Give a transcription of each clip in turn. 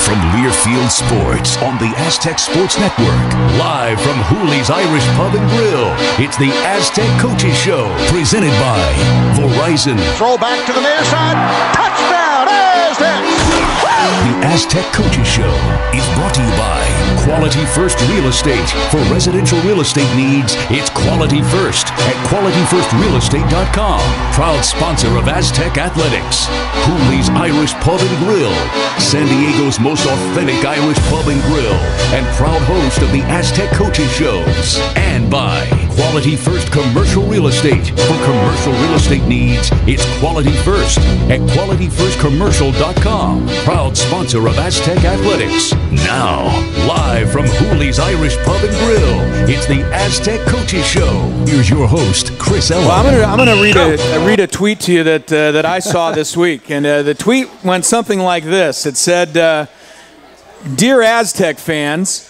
from Learfield Sports on the Aztec Sports Network. Live from Hooley's Irish Pub and Grill, it's the Aztec Coaches Show, presented by Verizon. Throw back to the near side. Touchdown, Aztecs! The Aztec Coaches Show is brought to you by Quality First Real Estate. For residential real estate needs, it's Quality First at QualityFirstRealEstate.com. Proud sponsor of Aztec Athletics. Hooley's Irish Pub and Grill, San Diego's most authentic Irish pub and grill, and proud host of the Aztec Coaches Shows. And by Quality First Commercial Real Estate. For commercial real estate needs, it's Quality First at QualityFirstCommercial.com. Proud sponsor of Aztec Athletics. Now, live from Hooley's Irish Pub and Grill, it's the Aztec Coaches Show. Here's your host, Chris Ellen. Well, I'm gonna read a tweet to you that I saw this week, and the tweet went something like this. It said, "Dear Aztec fans,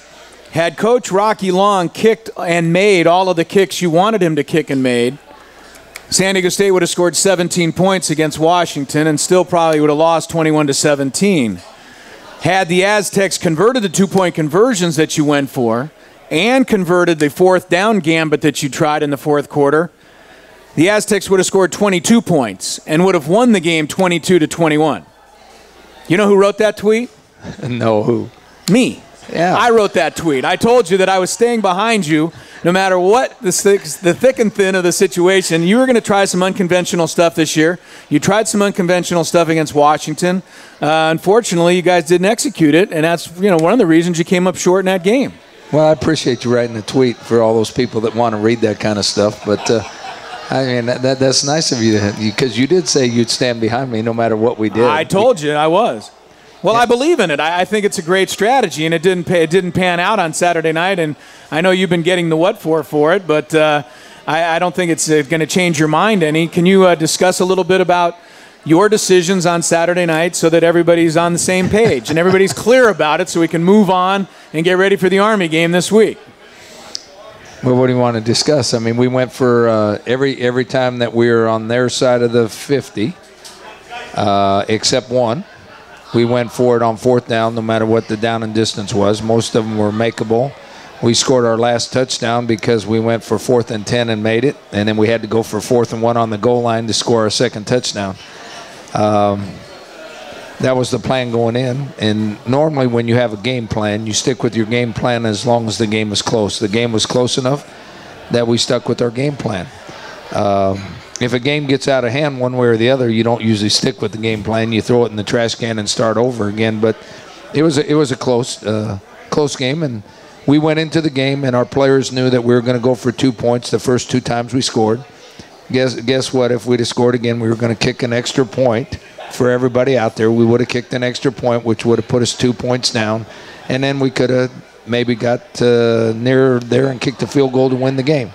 had Coach Rocky Long kicked and made all of the kicks you wanted him to kick and made, San Diego State would have scored 17 points against Washington and still probably would have lost 21-17. Had the Aztecs converted the two-point conversions that you went for and converted the fourth down gambit that you tried in the fourth quarter, the Aztecs would have scored 22 points and would have won the game 22-21. You know who wrote that tweet? No, who? Me. Yeah. I wrote that tweet. I told you that I was staying behind you no matter what the thick and thin of the situation. You were going to try some unconventional stuff this year. You tried some unconventional stuff against Washington. Unfortunately, you guys didn't execute it, and that's one of the reasons you came up short in that game. Well, I appreciate you writing the tweet for all those people that want to read that kind of stuff, but I mean, that's nice of you because you did say you'd stand behind me no matter what we did. I told you I was. Well, yeah. I believe in it. I think it's a great strategy, and it didn't pan out on Saturday night, and I know you've been getting the what for it, but I don't think it's going to change your mind any. Can you discuss a little bit about your decisions on Saturday night so that everybody's on the same page and everybody's clear about it so we can move on and get ready for the Army game this week? Well, what do you want to discuss? I mean, we went for every time that we were on their side of the 50, except one. We went for it on fourth down, no matter what the down and distance was. Most of them were makeable. We scored our last touchdown because we went for 4th and 10 and made it, and then we had to go for 4th and 1 on the goal line to score our second touchdown. That was the plan going in, and normally when you have a game plan, you stick with your game plan as long as the game is close. The game was close enough that we stuck with our game plan. If a game gets out of hand one way or the other, you don't usually stick with the game plan. You throw it in the trash can and start over again. But it was a close game, and we went into the game, and our players knew that we were going to go for 2 points the first 2 times we scored. Guess what? If we'd have scored again, we were going to kick an extra point. For everybody out there, we would have kicked an extra point, which would have put us 2 points down, and then we could have maybe got near there and kicked a field goal to win the game.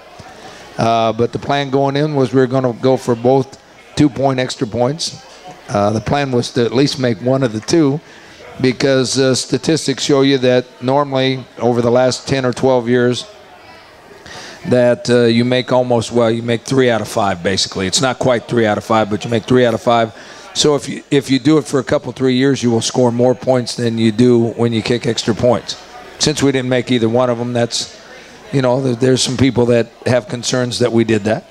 But the plan going in was we were going to go for both 2-point extra points. The plan was to at least make one of the two because statistics show you that normally over the last 10 or 12 years that you make you make 3 out of 5 basically. It's not quite 3 out of 5, but you make 3 out of 5. So if you do it for a couple, 3 years, you will score more points than you do when you kick extra points. Since we didn't make either one of them, there's some people that have concerns that we did that.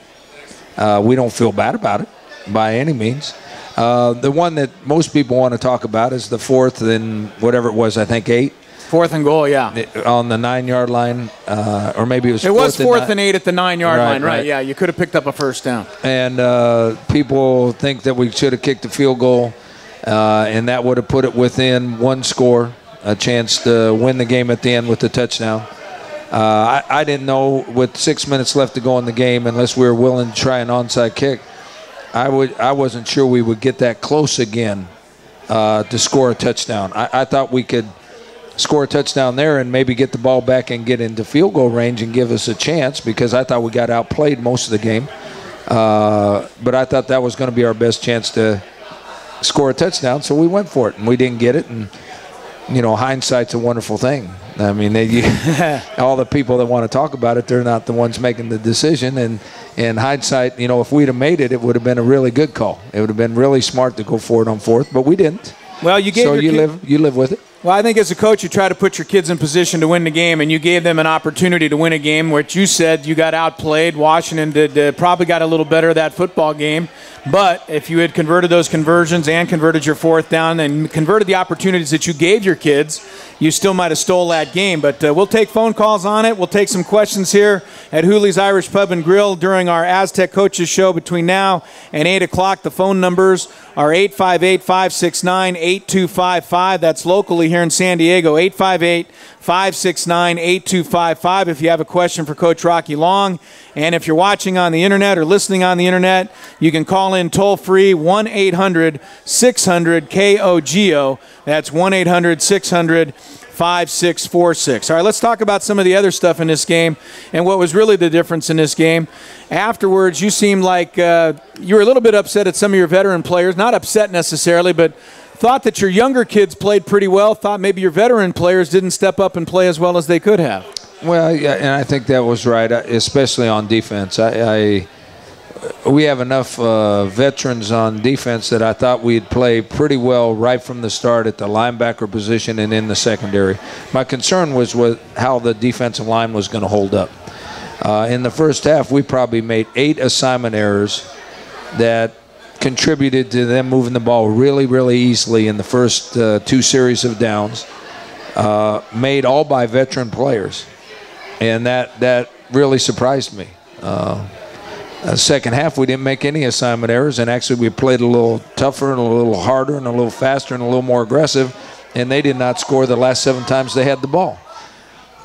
We don't feel bad about it by any means. The one that most people want to talk about is the 4th and whatever it was, I think 8. 4th and goal, yeah. On the 9-yard line, or maybe it was 4th. It was 4th and 8 at the 9-yard line, right? Yeah, you could have picked up a first down. And people think that we should have kicked a field goal, and that would have put it within one score, a chance to win the game at the end with the touchdown. I didn't know with 6 minutes left to go in the game, unless we were willing to try an onside kick, I wasn't sure we would get that close again to score a touchdown. I thought we could score a touchdown there and maybe get the ball back and get into field goal range and give us a chance because I thought we got outplayed most of the game. But I thought that was going to be our best chance to score a touchdown, so we went for it, and we didn't get it. And, hindsight's a wonderful thing. I mean, all the people that want to talk about it, they're not the ones making the decision. And in hindsight, if we'd have made it, it would have been a really good call. It would have been really smart to go for it on 4th, but we didn't. Well, you gave you live with it. Well, I think as a coach, you try to put your kids in position to win the game, and you gave them an opportunity to win a game, which you said you got outplayed. Washington probably got a little better at that football game. But if you had converted those conversions and converted your fourth down and converted the opportunities that you gave your kids, you still might have stole that game. But we'll take phone calls on it. We'll take some questions here at Hooley's Irish Pub and Grill during our Aztec Coaches Show between now and 8 o'clock. The phone numbers are 858-569-8255. That's locally here in San Diego, 858-569-8255 if you have a question for Coach Rocky Long. And if you're watching on the internet or listening on the internet, you can call in toll-free 1-800-600-KOGO. That's 1-800-600-5646. All right, let's talk about some of the other stuff in this game and what was really the difference in this game. Afterwards, you seemed like you were a little bit upset at some of your veteran players. Not upset necessarily, but thought that your younger kids played pretty well, thought maybe your veteran players didn't step up and play as well as they could have. Well, yeah, and I think that was right, especially on defense. We have enough veterans on defense that I thought we'd play pretty well right from the start at the linebacker position and in the secondary. My concern was with how the defensive line was going to hold up. In the first half, we probably made 8 assignment errors that contributed to them moving the ball really, really easily in the first 2 series of downs, made all by veteran players. And that really surprised me. Second half, we didn't make any assignment errors, and actually we played a little tougher and a little harder and a little faster and a little more aggressive, and they did not score the last 7 times they had the ball.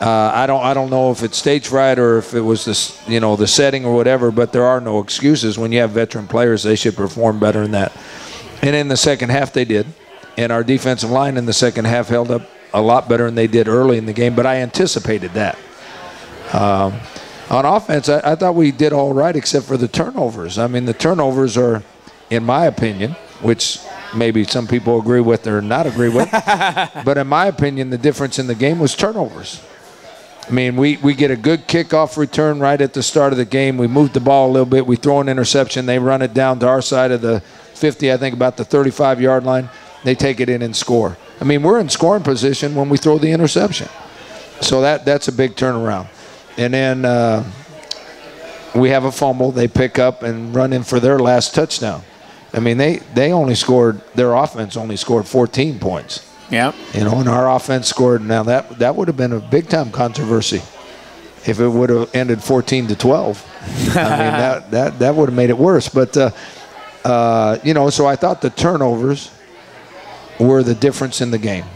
I don't know if it's stage fright or if it was this, the setting or whatever, but there are no excuses. When you have veteran players, they should perform better than that. And in the second half, they did, and our defensive line in the second half held up a lot better than they did early in the game, but I anticipated that. On offense, I thought we did all right except for the turnovers. I mean, the turnovers are, in my opinion, which maybe some people agree with or not agree with, but in my opinion, the difference in the game was turnovers. I mean, we get a good kickoff return right at the start of the game. We move the ball a little bit. We throw an interception. They run it down to our side of the 50, I think about the 35-yard line. They take it in and score. I mean, we're in scoring position when we throw the interception. So that's a big turnaround. And then we have a fumble. They pick up and run in for their last touchdown. I mean, they only scored, their offense only scored 14 points. Yeah. And our offense scored. Now, that would have been a big-time controversy if it would have ended 14-12. I mean, that would have made it worse. But, so I thought the turnovers were the difference in the game.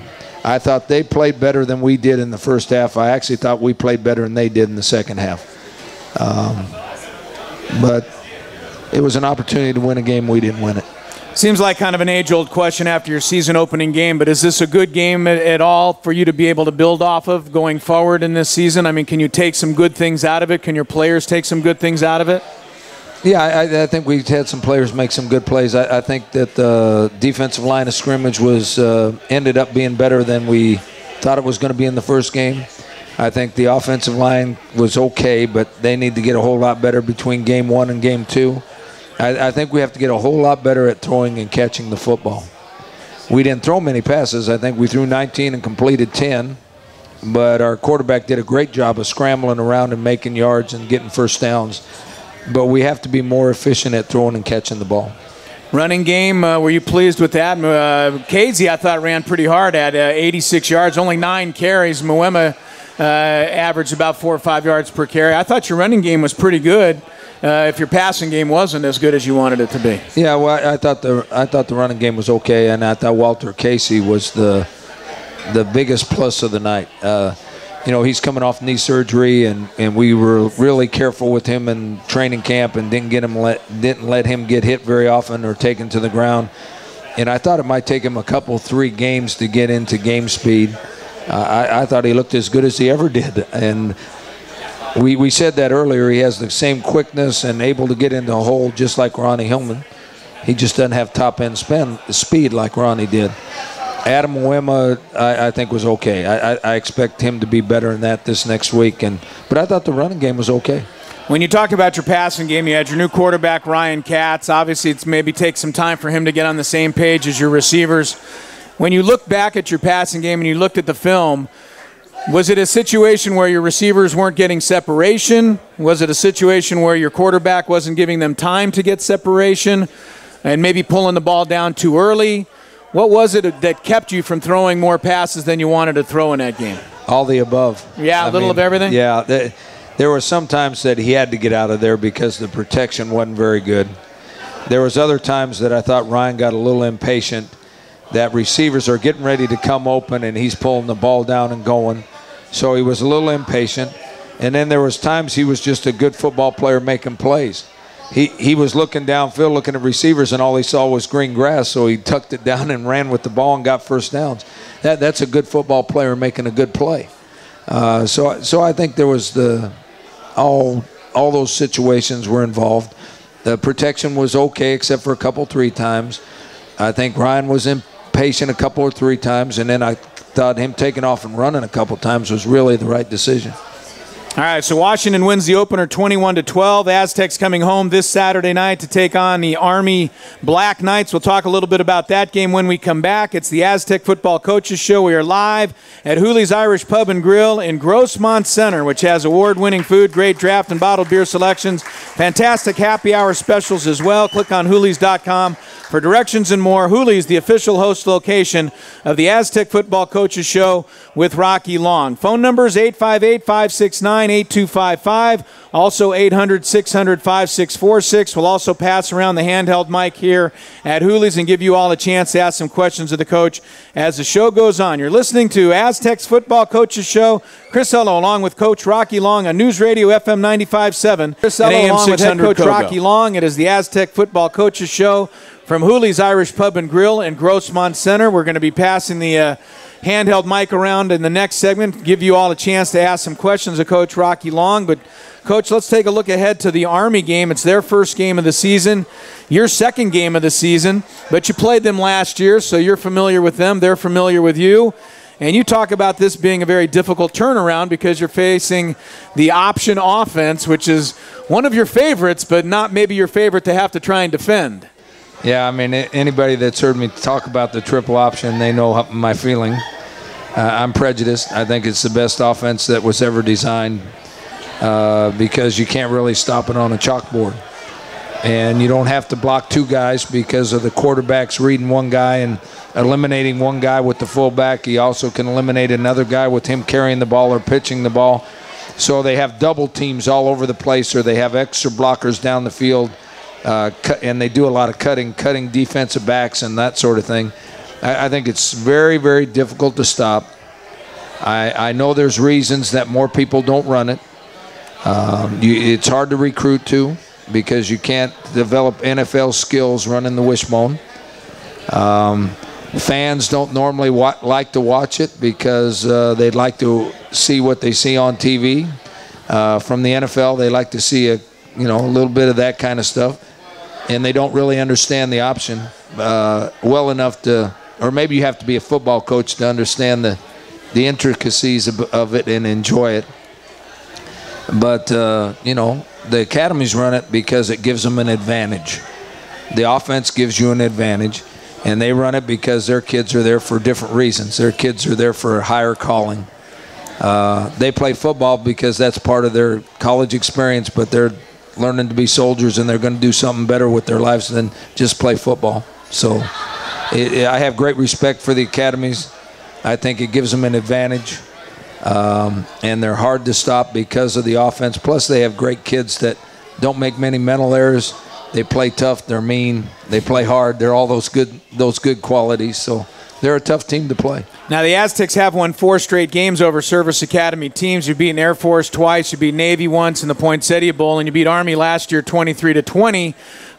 I thought they played better than we did in the first half. I actually thought we played better than they did in the second half. But it was an opportunity to win a game. We didn't win it. Seems like kind of an age-old question after your season opening game, but is this a good game at all for you to be able to build off of going forward in this season? I mean, can you take some good things out of it? Can your players take some good things out of it? Yeah, I think we've had some players make some good plays. I think that the defensive line of scrimmage was ended up being better than we thought it was going to be in the first game. I think the offensive line was okay, but they need to get a whole lot better between game 1 and game 2. I think we have to get a whole lot better at throwing and catching the football. We didn't throw many passes. I think we threw 19 and completed 10, but our quarterback did a great job of scrambling around and making yards and getting first downs. But we have to be more efficient at throwing and catching the ball. Running game, were you pleased with that? Casey, I thought, ran pretty hard at 86 yards, only 9 carries. Moema averaged about 4 or 5 yards per carry. I thought your running game was pretty good if your passing game wasn't as good as you wanted it to be. Yeah, well, I thought the running game was okay, and I thought Walter Casey was the biggest plus of the night. He's coming off knee surgery, and we were really careful with him in training camp and didn't let him get hit very often or taken to the ground. And I thought it might take him 3 games to get into game speed. I thought he looked as good as he ever did. And we said that earlier. He has the same quickness and able to get into a hole just like Ronnie Hillman. He just doesn't have top-end speed like Ronnie did. Adam Moema, I think, was okay. I expect him to be better than that this next week. But I thought the running game was okay. When you talk about your passing game, you had your new quarterback, Ryan Katz. Obviously, it's maybe take some time for him to get on the same page as your receivers. When you look back at your passing game and you looked at the film, was it a situation where your receivers weren't getting separation? Was it a situation where your quarterback wasn't giving them time to get separation and maybe pulling the ball down too early? What was it that kept you from throwing more passes than you wanted to throw in that game? All the above. Yeah, a little of everything? Yeah. There were some times that he had to get out of there because the protection wasn't very good. There was other times that I thought Ryan got a little impatient, that receivers are getting ready to come open and he's pulling the ball down and going. So he was a little impatient. And then there was times he was just a good football player making plays. He was looking downfield, looking at receivers, and all he saw was green grass, so he tucked it down and ran with the ball and got first downs. That's a good football player making a good play. So I think there was all those situations were involved. The protection was okay except for a couple, 3 times. I think Ryan was impatient a couple or 3 times, and then I thought him taking off and running a couple times was really the right decision. All right, so Washington wins the opener 21-12. Aztecs coming home this Saturday night to take on the Army Black Knights. We'll talk a little bit about that game when we come back. It's the Aztec Football Coaches Show. We are live at Hooley's Irish Pub and Grill in Grossmont Center, which has award-winning food, great draft and bottled beer selections, fantastic happy hour specials as well. Click on Hooley's.com for directions and more. Hooley's, the official host location of the Aztec Football Coaches Show with Rocky Long. Phone numbers 858-569-8255. Also 800-600-5646. We'll also pass around the handheld mic here at Hooley's and give you all a chance to ask some questions of the coach as the show goes on. You're listening to Aztecs Football Coaches Show. Chris Ello along with Coach Rocky Long on News Radio FM 95.7. Chris Ello along with head coach Rocky Long. It is the Aztec Football Coaches Show from Hooley's Irish Pub and Grill in Grossmont Center. We're going to be passing the handheld mic around in the next segment, give you all a chance to ask some questions of Coach Rocky Long. But, Coach, let's take a look ahead to the Army game. It's their first game of the season, your second game of the season, but you played them last year, so you're familiar with them. They're familiar with you. And you talk about this being a very difficult turnaround because you're facing the option offense, which is one of your favorites, but not maybe your favorite to have to try and defend. Yeah, I mean, anybody that's heard me talk about the triple option, they know my feeling. I'm prejudiced. I think it's the best offense that was ever designed because you can't really stop it on a chalkboard. And you don't have to block 2 guys because of the quarterbacks reading one guy and eliminating one guy with the fullback. He also can eliminate another guy with him carrying the ball or pitching the ball. So they have double teams all over the place, or they have extra blockers down the field. And they do a lot of cutting defensive backs and that sort of thing. I think it's very, very difficult to stop. I know there's reasons that more people don't run it. It's hard to recruit too because you can't develop NFL skills running the wishbone. Fans don't normally like to watch it because they'd like to see what they see on TV. From the NFL, they like to see a little bit of that kind of stuff. And they don't really understand the option well enough to, or maybe you have to be a football coach to understand the intricacies of it and enjoy it. But, the academies run it because it gives them an advantage. The offense gives you an advantage, and they run it because their kids are there for different reasons. Their kids are there for a higher calling. They play football because that's part of their college experience, but they're learning to be soldiers, and they're going to do something better with their lives than just play football. So I have great respect for the academies. I think it gives them an advantage, and they're hard to stop because of the offense. Plus, they have great kids that don't make many mental errors. They play tough. They're mean. They play hard. They're all those good qualities. So they're a tough team to play. Now, the Aztecs have won 4 straight games over Service Academy teams. You beat Air Force twice. You beat Navy once in the Poinsettia Bowl, and you beat Army last year 23-20.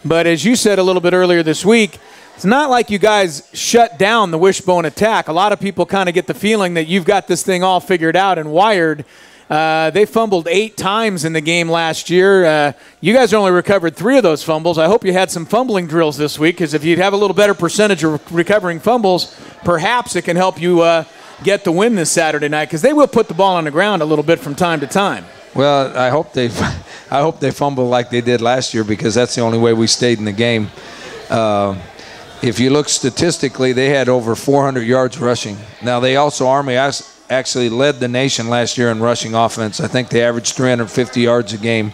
But as you said a little bit earlier this week, it's not like you guys shut down the wishbone attack. A lot of people kind of get the feeling that you've got this thing all figured out and wired. They fumbled 8 times in the game last year. You guys only recovered 3 of those fumbles. I hope you had some fumbling drills this week, because if you'd have a little better percentage of recovering fumbles, perhaps it can help you get the win this Saturday night, because they will put the ball on the ground a little bit from time to time. Well, I hope they fumble like they did last year, because that's the only way we stayed in the game. if you look statistically, they had over 400 yards rushing. Now, Army actually led the nation last year in rushing offense. I think they averaged 350 yards a game.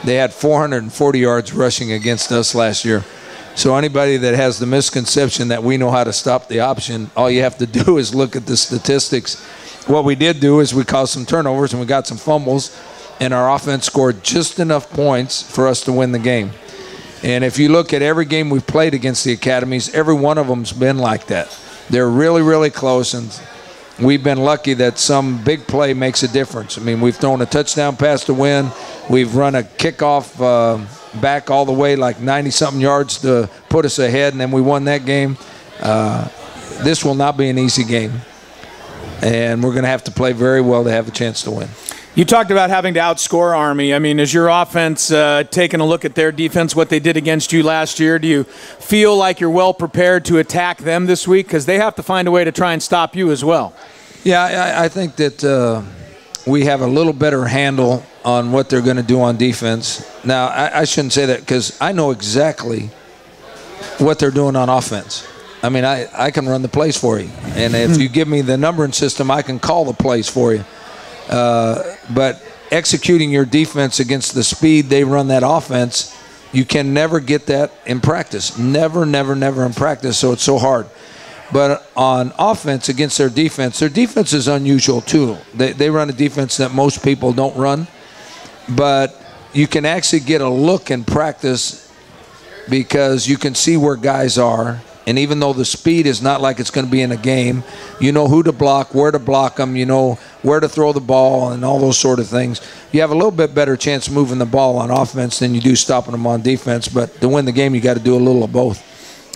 They had 440 yards rushing against us last year. So anybody that has the misconception that we know how to stop the option, all you have to do is look at the statistics. What we did do is we caused some turnovers and we got some fumbles, and our offense scored just enough points for us to win the game. And if you look at every game we've played against the academies, every one of them's been like that. They're really, really close, and we've been lucky that some big play makes a difference. I mean, we've thrown a touchdown pass to win. We've run a kickoff back all the way like 90-something yards to put us ahead, and then we won that game. This will not be an easy game, and we're going to have to play very well to have a chance to win. You talked about having to outscore Army. I mean, is your offense taking a look at their defense, what they did against you last year? Do you feel like you're well prepared to attack them this week? Because they have to find a way to try and stop you as well. Yeah, I think that we have a little better handle on what they're going to do on defense. Now, I shouldn't say that because I know exactly what they're doing on offense. I mean, I can run the plays for you. And if you give me the numbering system, I can call the plays for you. But executing your defense against the speed they run that offense, you can never get that in practice. Never in practice, so it's so hard. But on offense against their defense is unusual too. They run a defense that most people don't run. But you can actually get a look in practice because you can see where guys are. And even though the speed is not like it's going to be in a game, you know who to block, where to block them, you know where to throw the ball and all those sort of things. You have a little bit better chance moving the ball on offense than you do stopping them on defense. But to win the game, you got to do a little of both.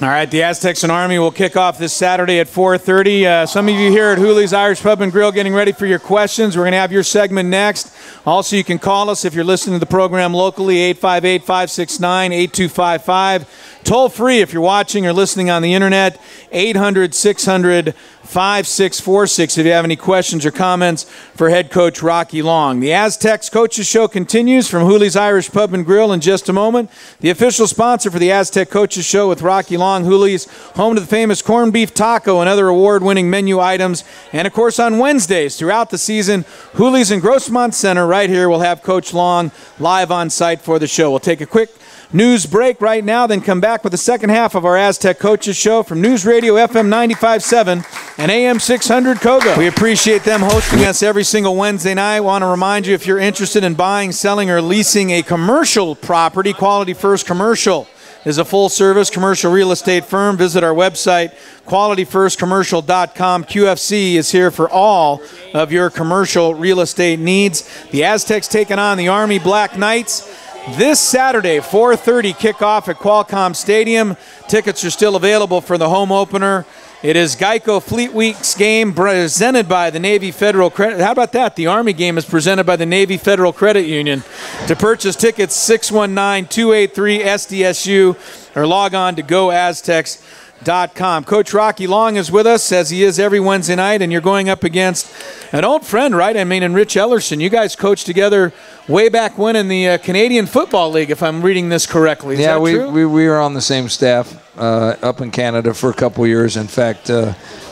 All right, the Aztecs and Army will kick off this Saturday at 4:30. Some of you here at Hooley's Irish Pub and Grill getting ready for your questions. We're going to have your segment next. Also, you can call us if you're listening to the program locally, 858-569-8255. Toll free if you're watching or listening on the internet, 800-600-5646 if you have any questions or comments for head coach Rocky Long. The Aztecs Coaches Show continues from Hooley's Irish Pub and Grill in just a moment. The official sponsor for the Aztec Coaches Show with Rocky Long, Hooley's, home to the famous corned beef taco and other award-winning menu items. And, of course, on Wednesdays throughout the season, Hooley's in Grossmont Center right here will have Coach Long live on site for the show. We'll take a quick news break right now, then come back with the second half of our Aztec Coaches Show from News Radio FM 95.7 and AM 600 Kogo. We appreciate them hosting us every single Wednesday night. I want to remind you, if you're interested in buying, selling, or leasing a commercial property, Quality First Commercial is a full-service commercial real estate firm. Visit our website, qualityfirstcommercial.com. QFC is here for all of your commercial real estate needs. The Aztecs taking on the Army Black Knights this Saturday, 4:30 kickoff at Qualcomm Stadium. Tickets are still available for the home opener. It is Geico Fleet Week's game presented by the Navy Federal Credit. How about that? The Army game is presented by the Navy Federal Credit Union. To purchase tickets, 619-283-SDSU or log on to GoAztecs.com. Coach Rocky Long is with us, as he is every Wednesday night, and you're going up against an old friend, right? I mean, in Rich Ellerson. You guys coached together way back when in the Canadian Football League, if I'm reading this correctly. Is that true? we were on the same staff up in Canada for a couple of years. In fact,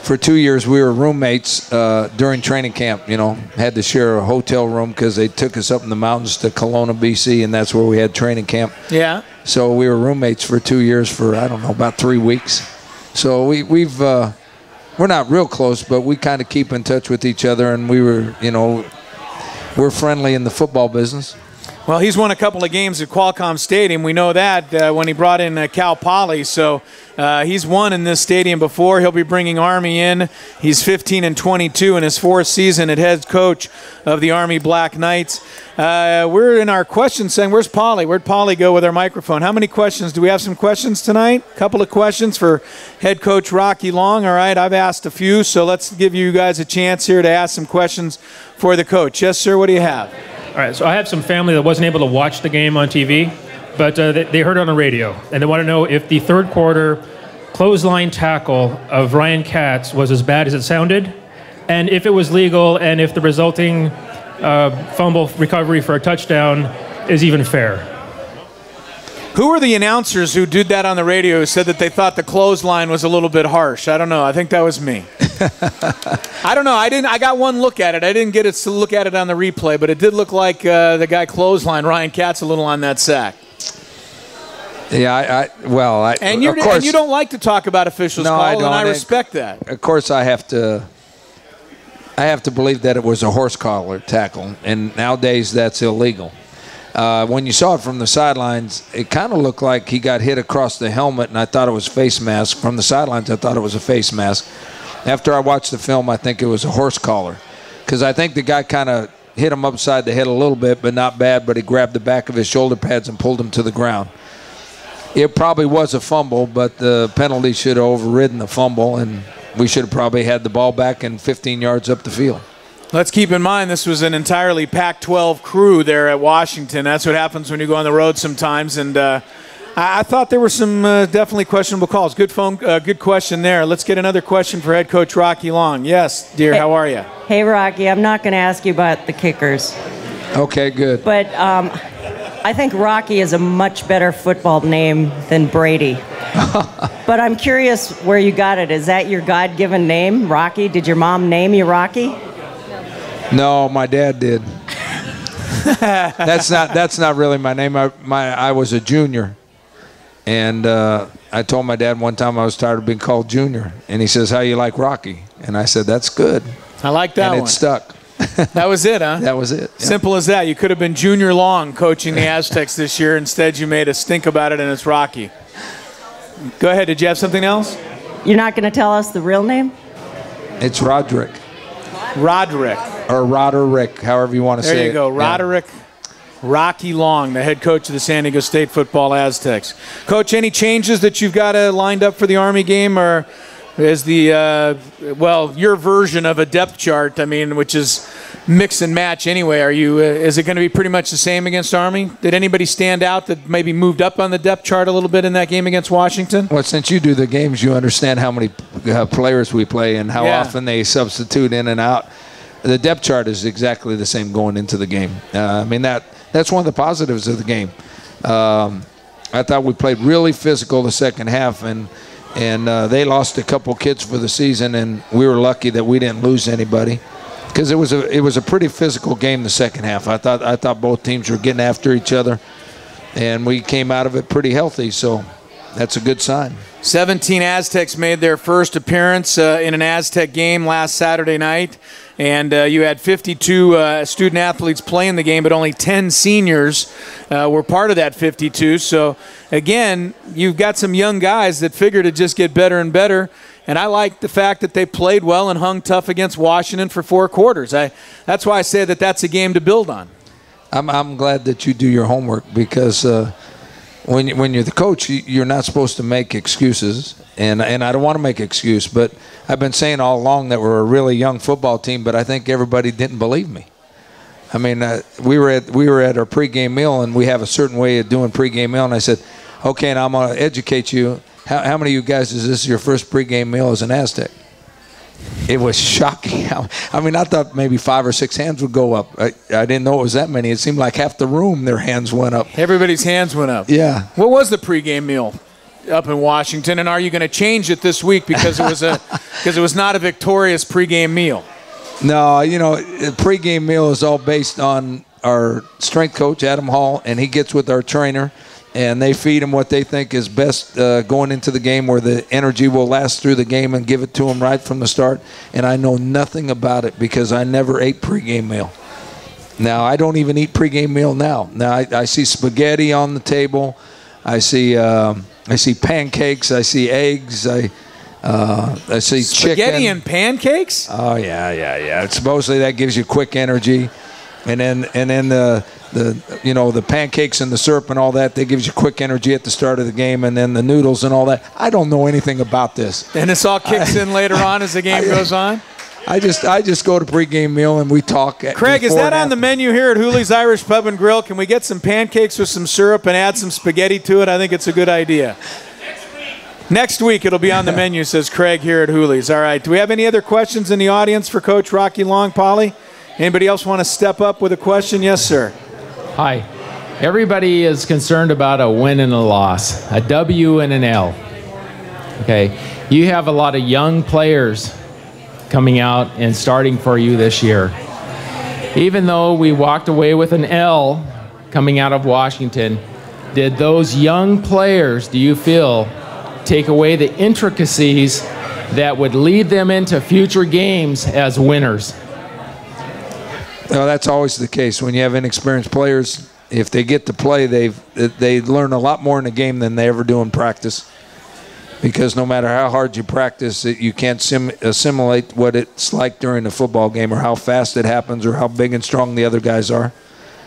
for 2 years we were roommates during training camp. You know, had to share a hotel room because they took us up in the mountains to Kelowna, BC, and that's where we had training camp. Yeah. So we were roommates for 2 years for, I don't know, about 3 weeks. So we're not real close, but we kind of keep in touch with each other, and we're friendly in the football business. Well, he's won a couple of games at Qualcomm Stadium. We know that when he brought in Cal Poly. So he's won in this stadium before. He'll be bringing Army in. He's 15-22 in his fourth season at head coach of the Army Black Knights. We're in our questions saying, where's Polly? Where'd Polly go with our microphone? How many questions? Do we have some questions tonight? A couple of questions for head coach Rocky Long. All right, I've asked a few, so let's give you guys a chance here to ask some questions for the coach. Yes, sir, what do you have? All right, so I have some family that wasn't able to watch the game on TV, but they heard it on the radio, and they want to know if the third quarter clothesline tackle of Ryan Katz was as bad as it sounded, and if it was legal, and if the resulting fumble recovery for a touchdown is even fair. Who were the announcers who did that on the radio who said that they thought the clothesline was a little bit harsh? I don't know. I think that was me. I don't know. I got one look at it. I didn't get to look at it on the replay, but it did look like the guy clothesline, Ryan Katz, a little on that sack. Yeah, and you don't like to talk about officials' No, call, I don't. and I respect that. Of course, I have to believe that it was a horse collar tackle, and nowadays that's illegal. When you saw it from the sidelines, it kind of looked like he got hit across the helmet, and I thought it was face mask. From the sidelines, I thought it was a face mask. After I watched the film, I think it was a horse collar, because I think the guy kind of hit him upside the head a little bit, but not bad, but he grabbed the back of his shoulder pads and pulled him to the ground. It probably was a fumble, but the penalty should have overridden the fumble, and we should have probably had the ball back and 15 yards up the field. Let's keep in mind this was an entirely Pac-12 crew there at Washington. That's what happens when you go on the road sometimes. And I thought there were some definitely questionable calls. Good question there. Let's get another question for head coach Rocky Long. Yes, dear, how are you? Hey, Rocky, I'm not going to ask you about the kickers. Okay, good. But I think Rocky is a much better football name than Brady. But I'm curious where you got it. Is that your God-given name, Rocky? Did your mom name you Rocky? No, my dad did. That's not really my name. I was a junior, and I told my dad one time I was tired of being called Junior, and he says, "How you like Rocky?" And I said, "That's good." I like that one. And it stuck. That was it, huh? That was it. Yeah. Simple as that. You could have been Junior Long coaching the Aztecs this year. Instead, you made a stink about it, and it's Rocky. Go ahead. Did you have something else? You're not going to tell us the real name? It's Roderick. Roderick. Or Roderick, however you want to say it. There you go. Roderick. Yeah. Rocky Long, the head coach of the San Diego State football Aztecs. Coach, any changes that you've got lined up for the Army game, or is the your version of a depth chart? I mean, which is mix and match anyway. Are you? Is it going to be pretty much the same against Army? Did anybody stand out that maybe moved up on the depth chart a little bit in that game against Washington? Well, since you do the games, you understand how many players we play and how often they substitute in and out. The depth chart is exactly the same going into the game. I mean, that's one of the positives of the game. I thought we played really physical the second half, and they lost a couple kids for the season, and we were lucky that we didn't lose anybody, because it was a pretty physical game the second half. I thought both teams were getting after each other, and we came out of it pretty healthy. So that's a good sign. 17 Aztecs made their first appearance in an Aztec game last Saturday night, and you had 52 student athletes playing the game, but only 10 seniors were part of that 52. So, again, you've got some young guys that figure to just get better and better, and I like the fact that they played well and hung tough against Washington for 4 quarters. That's why I say that that's a game to build on. I'm glad that you do your homework, because when you're the coach, you're not supposed to make excuses, and I don't want to make an excuse, but I've been saying all along that we're a really young football team, but I think everybody didn't believe me. I mean, we were at our pregame meal, and we have a certain way of doing pregame meal, and I said, okay, and I'm going to educate you. How many of you guys is this your first pregame meal as an Aztec? It was shocking. I mean, I thought maybe 5 or 6 hands would go up. I didn't know it was that many. It seemed like half the room, their hands went up. Everybody's hands went up. Yeah. What was the pregame meal up in Washington, and are you going to change it this week because it was not a victorious pregame meal? No, the pregame meal is all based on our strength coach, Adam Hall, and he gets with our trainer, and they feed him what they think is best going into the game, where the energy will last through the game, and give it to him right from the start. And I know nothing about it because I never ate pregame meal. Now, I don't even eat pregame meal now. Now, I see spaghetti on the table. I see pancakes. I see eggs. I see spaghetti chicken. and pancakes. Oh yeah. Supposedly that gives you quick energy, and then the pancakes and the syrup and all that, that gives you quick energy at the start of the game, and then the noodles and all that. I don't know anything about this. And this all kicks in later on as the game goes on. I just go to pregame meal and we talk. Craig, is that on the menu here at Hooley's Irish Pub and Grill? Can we get some pancakes with some syrup and add some spaghetti to it? I think it's a good idea. Next week it'll be on the menu, says Craig here at Hooley's. All right. Do we have any other questions in the audience for Coach Rocky Long, Polly? Anybody else want to step up with a question? Yes, sir. Hi. Everybody is concerned about a win and a loss, a W and an L. Okay, you have a lot of young players coming out and starting for you this year. Even though we walked away with an L coming out of Washington, did those young players, do you feel, take away the intricacies that would lead them into future games as winners? Well, that's always the case. When you have inexperienced players, if they get to play, they learn a lot more in the game than they ever do in practice. Because no matter how hard you practice, you can't assimilate what it's like during a football game, or how fast it happens, or how big and strong the other guys are.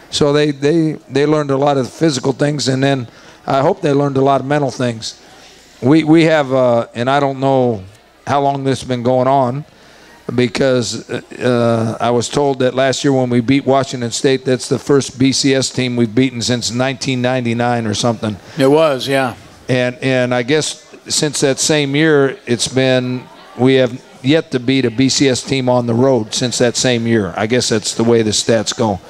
So they learned a lot of physical things, and then I hope they learned a lot of mental things. We have, and I don't know how long this has been going on, because I was told that last year when we beat Washington State, that's the first BCS team we've beaten since 1999 or something. It was, yeah. And I guess since that same year, we have yet to beat a BCS team on the road since that same year. I guess that's the way the stats go.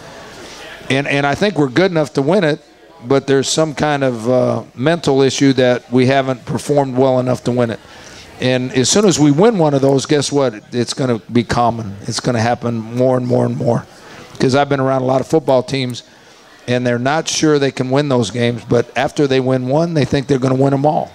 And I think we're good enough to win it, but there's some kind of mental issue that we haven't performed well enough to win it. And as soon as we win one of those, guess what? It's going to be common. It's going to happen more and more and more. Because I've been around a lot of football teams, and they're not sure they can win those games, but after they win one, they think they're going to win them all.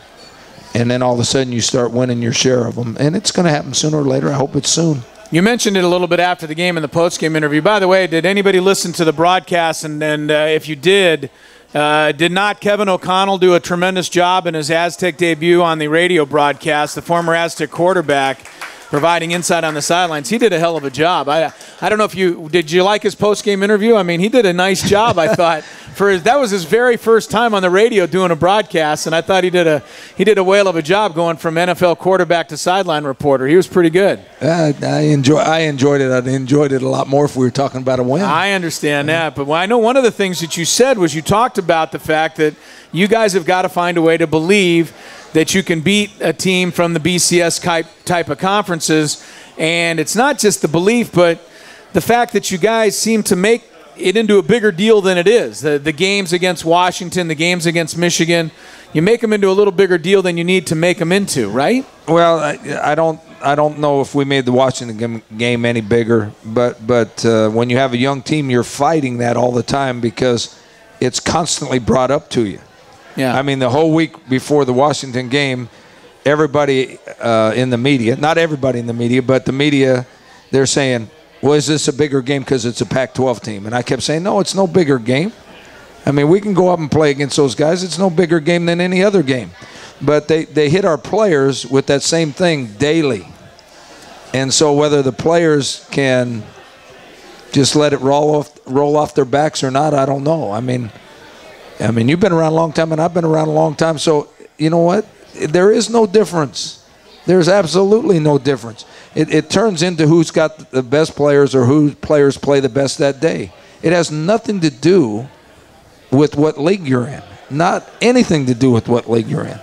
And then all of a sudden you start winning your share of them. And it's going to happen sooner or later. I hope it's soon. You mentioned it a little bit after the game in the post-game interview. By the way, did anybody listen to the broadcast? And if you did not Kevin O'Connell do a tremendous job in his Aztec debut on the radio broadcast, the former Aztec quarterback, providing insight on the sidelines? He did a hell of a job. I don't know if did you like his post-game interview? I mean, he did a nice job, I thought. That was his very first time on the radio doing a broadcast, and I thought he did a whale of a job going from NFL quarterback to sideline reporter. He was pretty good. I enjoyed it. I'd enjoyed it a lot more if we were talking about a win. I understand that, but I know one of the things that you said was you talked about the fact that you guys have got to find a way to believe that you can beat a team from the BCS type of conferences. And it's not just the belief, but the fact that you guys seem to make it into a bigger deal than it is. The games against Washington, the games against Michigan, you make them into a little bigger deal than you need to make them into, right? Well, I don't know if we made the Washington game any bigger, but when you have a young team, you're fighting that all the time because it's constantly brought up to you. Yeah. I mean, the whole week before the Washington game, everybody in the media, not everybody in the media, but the media, they're saying, well, is this a bigger game because it's a Pac-12 team? And I kept saying, no, it's no bigger game. I mean, we can go up and play against those guys. It's no bigger game than any other game. But they hit our players with that same thing daily. And so whether the players can just let it roll off their backs or not, I don't know. I mean, you've been around a long time, and I've been around a long time. So, you know what? There is no difference. There's absolutely no difference. It turns into who's got the best players or whose players play the best that day. It has nothing to do with what league you're in. Not anything to do with what league you're in.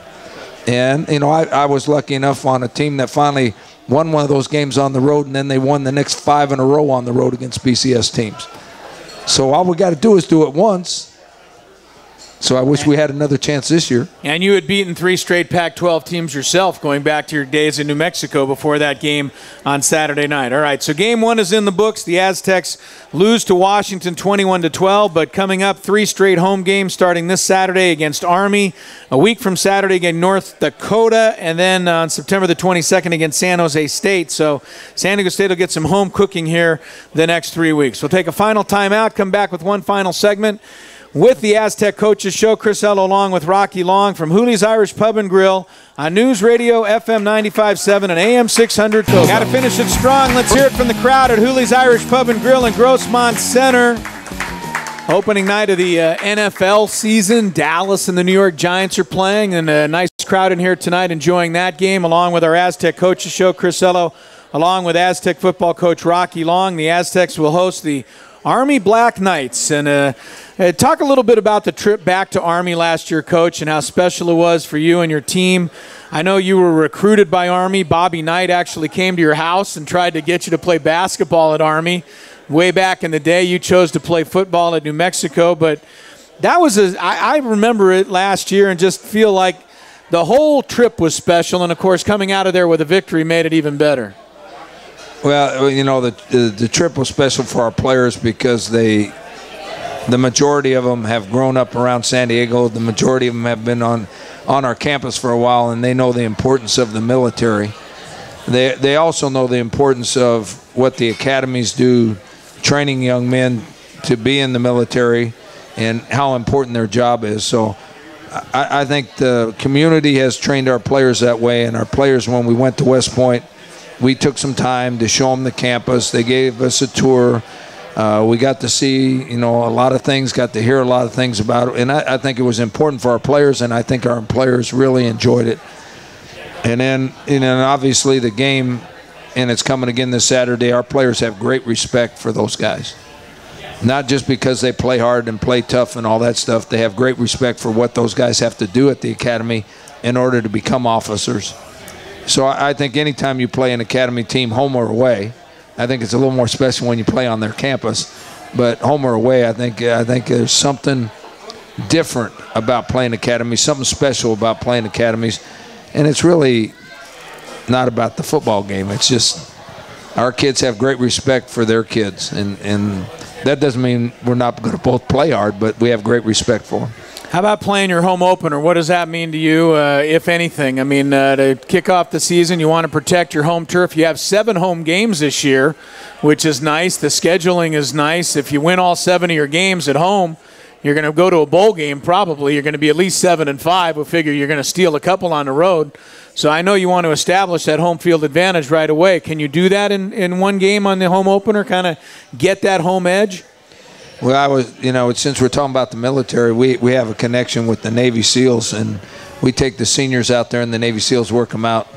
And, you know, I was lucky enough on a team that finally won one of those games on the road, and then they won the next 5 in a row on the road against BCS teams. So all we got to do is do it once. So I wish we had another chance this year. And you had beaten 3 straight Pac-12 teams yourself going back to your days in New Mexico before that game on Saturday night. All right, so game 1 is in the books. The Aztecs lose to Washington 21-12, but coming up 3 straight home games starting this Saturday against Army, a week from Saturday against North Dakota, and then on September the 22nd against San Jose State. So San Diego State will get some home cooking here the next 3 weeks. We'll take a final timeout, come back with one final segment with the Aztec Coaches Show. Chris Ello along with Rocky Long from Hooley's Irish Pub and Grill on News Radio FM 95.7 and AM 600. Got to finish it strong. Let's hear it from the crowd at Hooley's Irish Pub and Grill in Grossmont Center. Opening night of the NFL season. Dallas and the New York Giants are playing, and a nice crowd in here tonight enjoying that game, along with our Aztec Coaches Show. Chris Ello along with Aztec football coach Rocky Long. The Aztecs will host the Army Black Knights. And talk a little bit about the trip back to Army last year, Coach, and how special it was for you and your team. I know you were recruited by Army. Bobby Knight actually came to your house and tried to get you to play basketball at Army. Way back in the day, you chose to play football at New Mexico. But I remember it last year and just feel like the whole trip was special. And, of course, coming out of there with a victory made it even better. Well, you know, the trip was special for our players because the majority of them have grown up around San Diego. The majority of them have been on our campus for a while, and they know the importance of the military. They also know the importance of what the academies do, training young men to be in the military and how important their job is. So I think the community has trained our players that way, and our players, when we went to West Point, we took some time to show them the campus. They gave us a tour. We got to see, you know, a lot of things, got to hear a lot of things about it. And I think it was important for our players, and I think our players really enjoyed it. And then, obviously the game, and it's coming again this Saturday, our players have great respect for those guys. Not just because they play hard and play tough and all that stuff. They have great respect for what those guys have to do at the academy in order to become officers. So I think anytime you play an academy team, home or away, I think it's a little more special when you play on their campus. But home or away, I think there's something different about playing academies, something special about playing academies. And it's really not about the football game. It's just our kids have great respect for their kids. And that doesn't mean we're not going to both play hard, but we have great respect for them. How about playing your home opener? What does that mean to you, if anything? I mean, to kick off the season, you want to protect your home turf. You have 7 home games this year, which is nice. The scheduling is nice. If you win all 7 of your games at home, you're going to go to a bowl game probably. You're going to be at least 7-5. We'll figure you're going to steal a couple on the road. So I know you want to establish that home field advantage right away. Can you do that in one game on the home opener, kind of get that home edge? Well, since we're talking about the military, we have a connection with the Navy SEALs, and we take the seniors out there and the Navy SEALs work them out.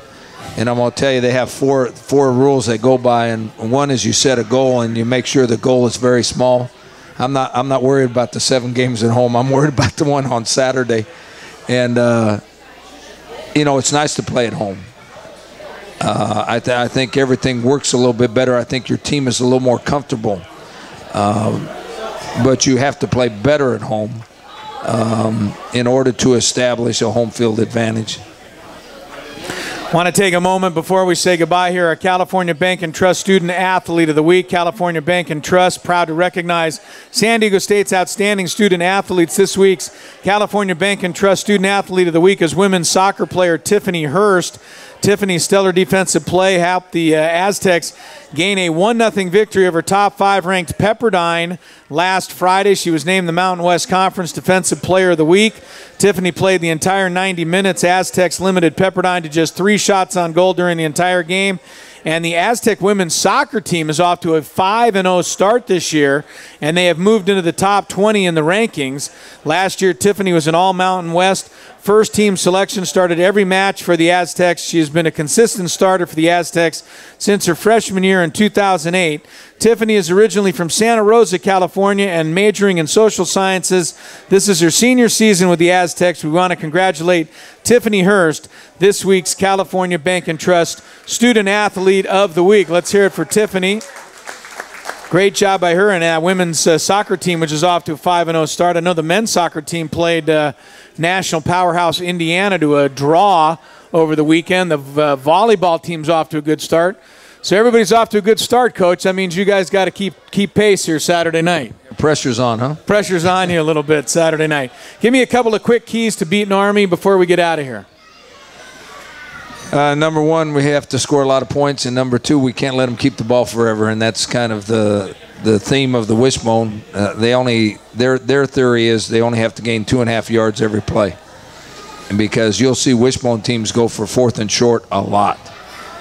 And I'm going to tell you, they have four rules they go by, and one is you set a goal and you make sure the goal is very small. I'm not worried about the 7 games at home. I'm worried about the one on Saturday. And, it's nice to play at home. I think everything works a little bit better. I think your team is a little more comfortable. But you have to play better at home in order to establish a home field advantage. Want to take a moment before we say goodbye here. Our California Bank and Trust Student Athlete of the Week. California Bank and Trust, proud to recognize San Diego State's outstanding student athletes. This week's California Bank and Trust Student Athlete of the Week is women's soccer player Tiffany Hurst. Tiffany's stellar defensive play helped the Aztecs gain a 1-0 victory over top 5 ranked Pepperdine last Friday. She was named the Mountain West Conference Defensive Player of the Week. Tiffany played the entire 90 minutes. Aztecs limited Pepperdine to just 3 shots on goal during the entire game. And the Aztec women's soccer team is off to a 5-0 start this year, and they have moved into the top 20 in the rankings. Last year, Tiffany was an All-Mountain West first-team selection, started every match for the Aztecs. She has been a consistent starter for the Aztecs since her freshman year in 2008. Tiffany is originally from Santa Rosa, California, and majoring in social sciences. This is her senior season with the Aztecs. We want to congratulate Tiffany Hurst, this week's California Bank and Trust Student Athlete of the Week. Let's hear it for Tiffany. Great job by her and that women's soccer team, which is off to a 5-0 start. I know the men's soccer team played national powerhouse Indiana to a draw over the weekend. The volleyball team's off to a good start. So everybody's off to a good start, Coach. That means you guys got to keep pace here Saturday night. Pressure's on, huh? Pressure's on you a little bit Saturday night. Give me a couple of quick keys to beating Army before we get out of here. Number 1, we have to score a lot of points, and number 2, we can't let them keep the ball forever, and that's kind of the theme of the Wishbone. Their theory is they only have to gain 2.5 yards every play, and because you'll see Wishbone teams go for 4th and short a lot,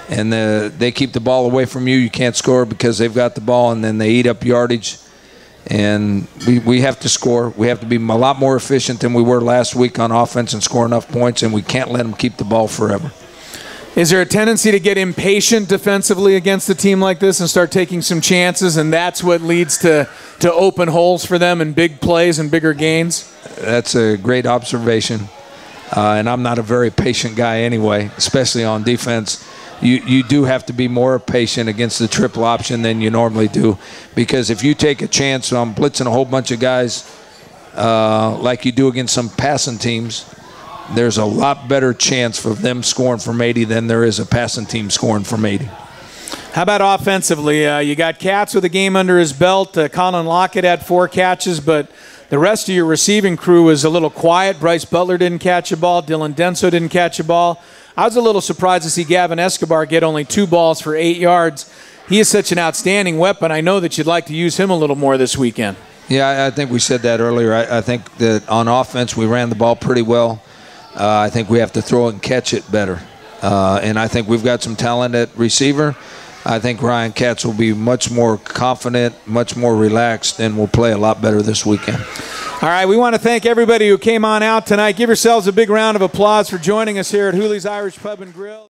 and they keep the ball away from you. You can't score because they've got the ball, and then they eat up yardage. And we have to score. We have to be a lot more efficient than we were last week on offense and score enough points, and we can't let them keep the ball forever. Is there a tendency to get impatient defensively against a team like this and start taking some chances, and that's what leads to open holes for them and big plays and bigger gains? That's a great observation, and I'm not a very patient guy anyway, especially on defense. You do have to be more patient against the triple option than you normally do, because if you take a chance on blitzing a whole bunch of guys, like you do against some passing teams, there's a lot better chance for them scoring from 80 than there is a passing team scoring from 80. How about offensively? You got Katz with a game under his belt. Colin Lockett had 4 catches, but the rest of your receiving crew was a little quiet. Bryce Butler didn't catch a ball. Dylan Denso didn't catch a ball. I was a little surprised to see Gavin Escobar get only 2 balls for 8 yards. He is such an outstanding weapon. I know that you'd like to use him a little more this weekend. Yeah, I think we said that earlier. I think that on offense we ran the ball pretty well. I think we have to throw it and catch it better. And I think we've got some talent at receiver. I think Ryan Katz will be much more confident, much more relaxed, and will play a lot better this weekend. All right, we want to thank everybody who came on out tonight. Give yourselves a big round of applause for joining us here at Hooley's Irish Pub and Grill.